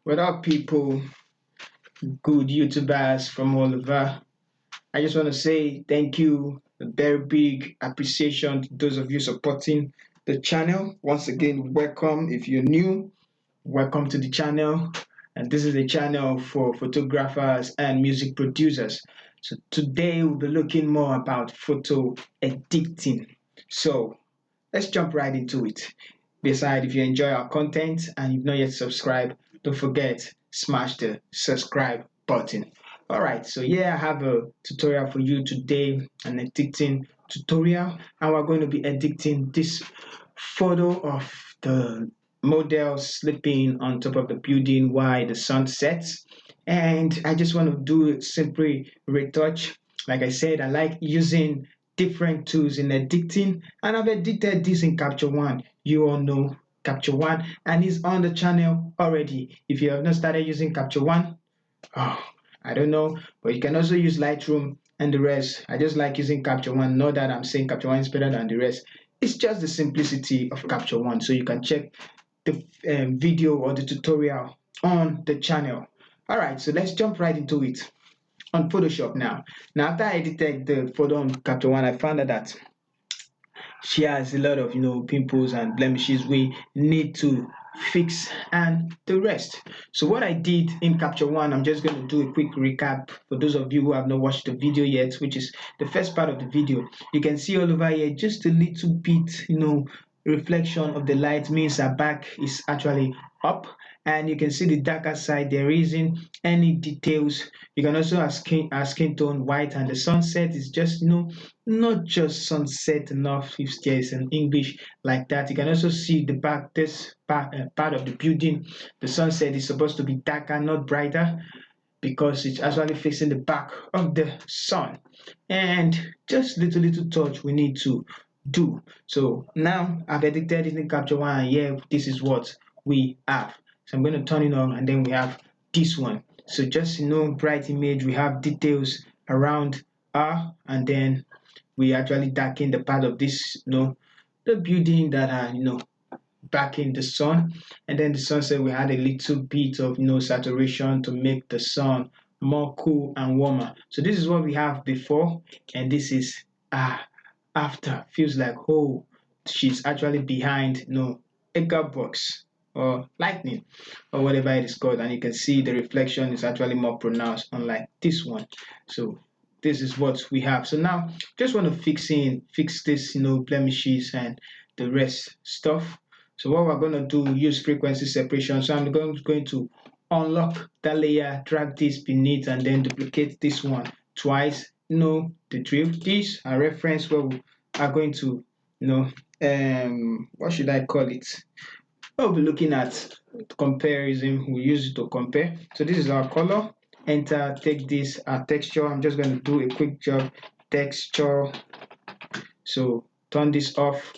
What up, people? Good YouTubers from all over. I just want to say thank you, a very big appreciation to those of you supporting the channel. Once again, welcome. If you're new, welcome to the channel. And this is a channel for photographers and music producers. So today we'll be looking more about photo editing. So let's jump right into it. Besides, if you enjoy our content and you've not yet subscribed, don't forget, smash the subscribe button. Alright, so I have a tutorial for you today, an editing tutorial, and we're going to be editing this photo of the model sleeping on top of the building while the sun sets. And I just want to do a simple retouch. Like I said, I like using different tools in editing, and I've edited this in Capture One. You all know Capture One, and it's on the channel already. If you have not started using Capture One, oh, I don't know, but you can also use Lightroom and the rest. I just like using Capture One. Not that I'm saying Capture One is better than the rest. It's just the simplicity of Capture One. So you can check the video or the tutorial on the channel. All right, so let's jump right into it on Photoshop now. Now, after I edited the photo on Capture One, I found out that she has a lot of pimples and blemishes we need to fix and the rest. So what I did in Capture One, I'm just going to do a quick recap for those of you who have not watched the video yet, which is the first part of the video. You can see all over here just a little bit reflection of the light means her back is actually up, and you can see the darker side there isn't any details. You can also our skin tone white, and the sunset is just not just sunset enough if there is an English like that. You can also see the back, this part of the building. The sunset is supposed to be darker, not brighter, because it's actually facing the back of the sun. And just little touch we need to do. So now I've edited it in Capture One, and here this is what we have. So I'm going to turn it on, and then we have this one. So just bright image, we have details around her, and then we actually darken the part of this the building that are back in the sun. And then the sunset, we had a little bit of saturation to make the sun more cool and warmer. So this is what we have before, and this is after. Feels like, oh, she's actually behind a guard box or lightning or whatever it is called, and you can see the reflection is actually more pronounced, unlike this one. So this is what we have. So now just want to fix this blemishes and the rest stuff. So what we're going to do, use frequency separation. So I'm going to unlock that layer, drag this beneath, and then duplicate this one twice. The drill. These are reference where we are going to what should I call it? We'll be looking at comparison. We use it to compare. So this is our color. Enter, take this texture. I'm just going to do a quick job. Texture. So turn this off.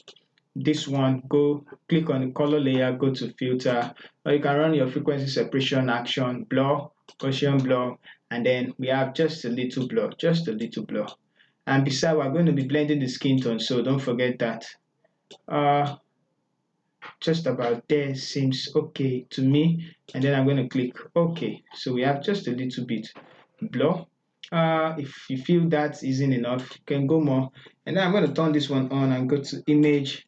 This one, go click on the color layer, go to filter, or you can run your frequency separation action, blur, Gaussian blur, and then we have just a little blur. And besides, we're going to be blending the skin tone, so don't forget that. Just about there seems okay to me, and then I'm going to click OK. So we have just a little bit blur. If you feel that isn't enough, you can go more, and then I'm going to turn this one on and go to image,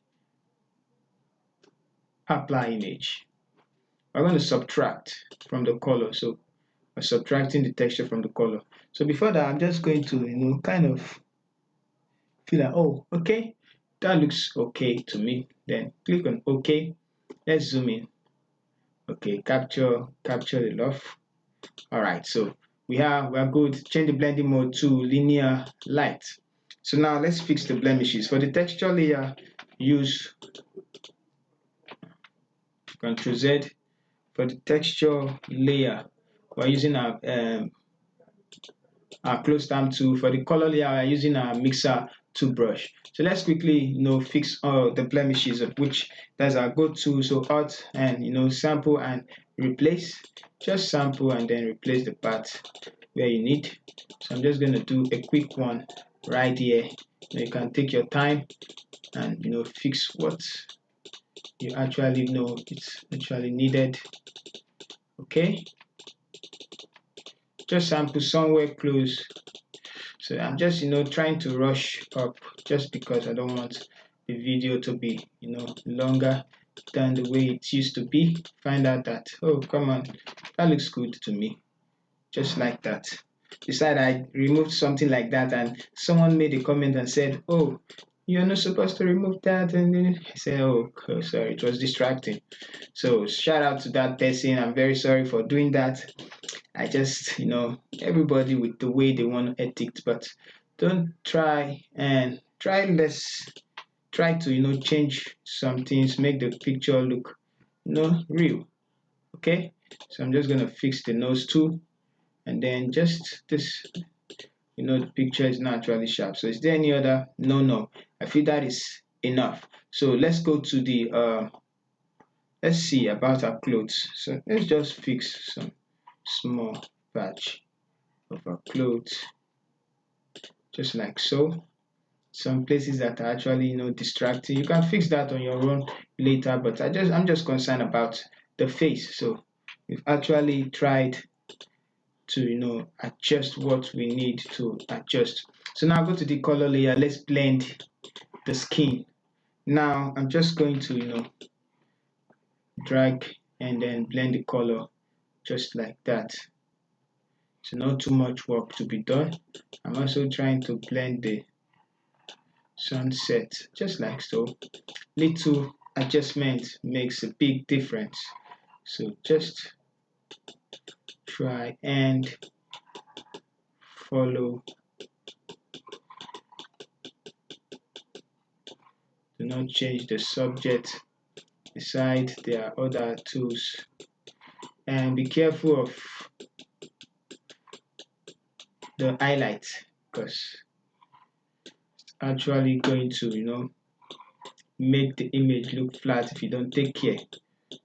apply image. We're going to subtract from the color, so we're subtracting the texture from the color. So before that, I'm just going to kind of feel like, oh, okay, that looks okay to me. Then click on OK. Let's zoom in. Okay, capture the love. All right, so we're good. Change the blending mode to linear light. So now let's fix the blemishes. For the texture layer, use Ctrl Z. For the texture layer, we're using our close stamp tool. For the color layer, we're using our mixer tool brush. So let's quickly fix all the blemishes, of which that's our go-to. So Alt and sample and replace. Just sample and then replace the part where you need. So I'm just going to do a quick one right here. You can take your time and fix what you actually know it's actually needed. Okay, just sample somewhere close. So I'm just trying to rush up just because I don't want the video to be longer than the way it used to be. Find out that, oh come on, that looks good to me, just like that. Decide I removed something like that and someone made a comment and said, oh, you're not supposed to remove that, and then I said, oh sorry, it was distracting. So shout out to that person. I'm very sorry for doing that. I just, everybody with the way they want to edit, but don't try and try to, change some things, make the picture look, real. Okay, so I'm just gonna fix the nose too, and then just this, the picture is not actually sharp. So is there any other? No, I feel that is enough. So let's go to the let's see about our clothes. So let's just fix some small patch of our clothes, just like so. Some places that are actually distracting, you can fix that on your own later, but I'm just concerned about the face. So we've actually tried to adjust what we need to adjust. So now go to the color layer, let's blend the skin. Now I'm just going to drag and then blend the color just like that. So not too much work to be done. I'm also trying to blend the sunset just like so. Little adjustment makes a big difference. So just try and follow. Do not change the subject. Beside, there are other tools, and be careful of the highlights because it's actually going to make the image look flat if you don't take care.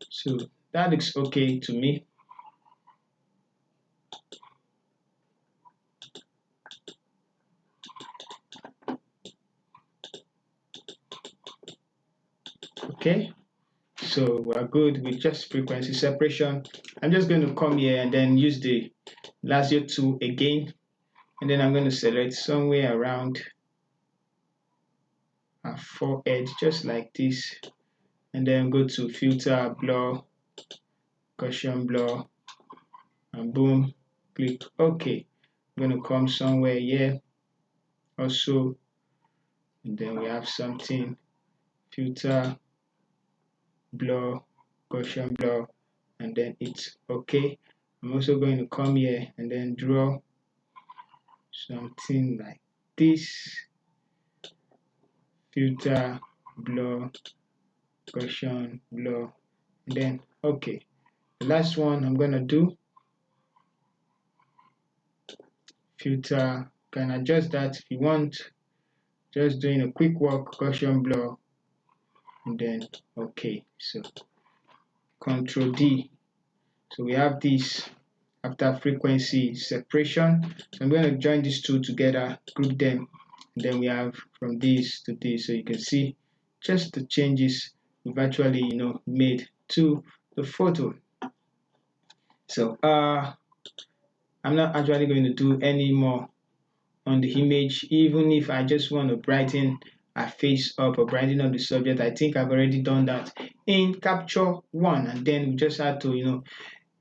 So that looks okay to me. Okay, so we're good with just frequency separation. I'm just going to come here and then use the lasso tool again, and then I'm going to select somewhere around our forehead just like this, and then go to filter, blur, Gaussian blur, and boom, click OK. I'm going to come somewhere here also, and then we have something, filter, blur, Gaussian blur, and then it's OK. I'm also going to come here and then draw something like this, filter, blur, Gaussian blur, and then OK. The last one I'm gonna do, filter, can adjust that if you want, just doing a quick walk, Gaussian blur, and then OK. So Control D. So we have this after frequency separation. So I'm going to join these two together, group them, and then we have from this to this. So you can see just the changes we've actually made to the photo. So I'm not actually going to do any more on the image, even if I just want to brighten a face up or brighten up the subject. I think I've already done that in Capture One, and then we just had to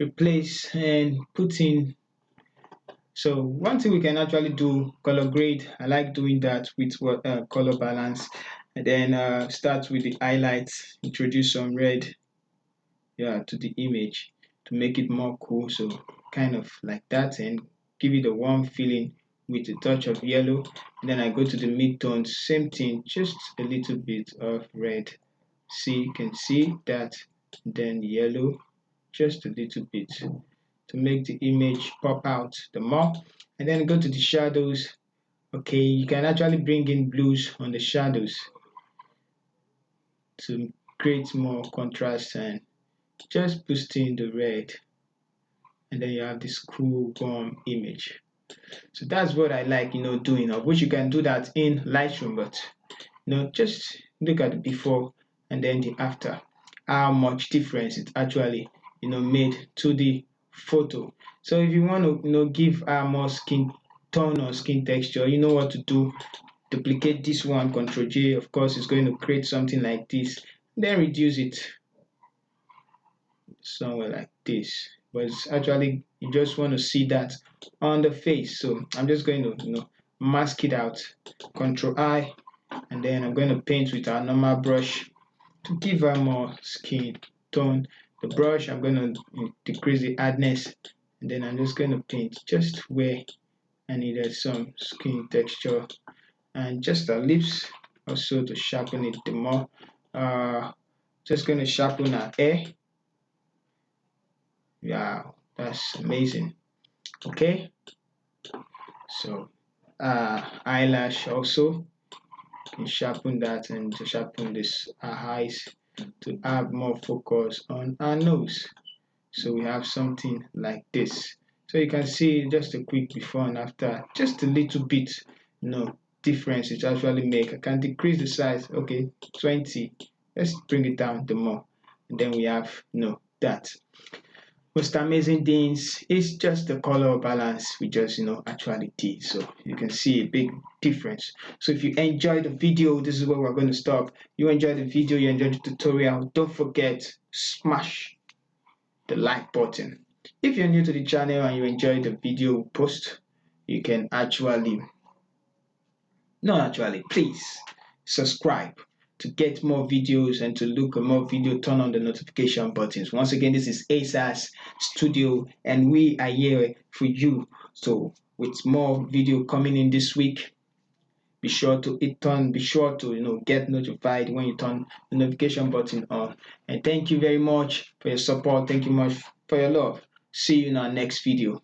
replace and put in. So one thing we can actually do, color grade. I like doing that with what color balance, and then start with the highlights, introduce some red, to the image to make it more cool. So kind of like that, and give it a warm feeling with a touch of yellow. And then I go to the midtones, same thing, just a little bit of red. See, you can see that, then yellow, just a little bit to make the image pop out the more. And then go to the shadows. Okay, you can actually bring in blues on the shadows to create more contrast and just boosting the red, and then you have this cool warm image. So that's what I like doing. I wish you can do that in Lightroom, but just look at the before and then the after, how much difference it actually made to the photo. So if you want to give her more skin tone or skin texture, you know what to do. Duplicate this one, Ctrl J. Of course, it's going to create something like this. Then reduce it somewhere like this. But it's actually, you just want to see that on the face. So I'm just going to mask it out. Ctrl I, and then I'm going to paint with our normal brush to give her more skin tone. The brush, I'm going to decrease the hardness, and then I'm just going to paint just where I needed some skin texture, and just the lips also to sharpen it the more. Just going to sharpen her hair. Yeah, that's amazing. Okay, so eyelash also, can sharpen that, and to sharpen this eyes to have more focus on our nose. So we have something like this. So you can see just a quick before and after, just a little bit difference it actually make. I can decrease the size, okay, 20. Let's bring it down the more, and then we have that. Most amazing things is just the color balance we just actually did. So you can see a big difference. So if you enjoyed the video, this is where we're going to stop. You enjoyed the video, you enjoyed the tutorial, don't forget, smash the like button. If you're new to the channel and you enjoyed the video post, you can please subscribe to get more videos and to look at more video. Turn on the notification buttons. Once again, this is ASAS Studio, and we are here for you. So with more video coming in this week, be sure to get notified when you turn the notification button on. And thank you very much for your support. Thank you much for your love. See you in our next video.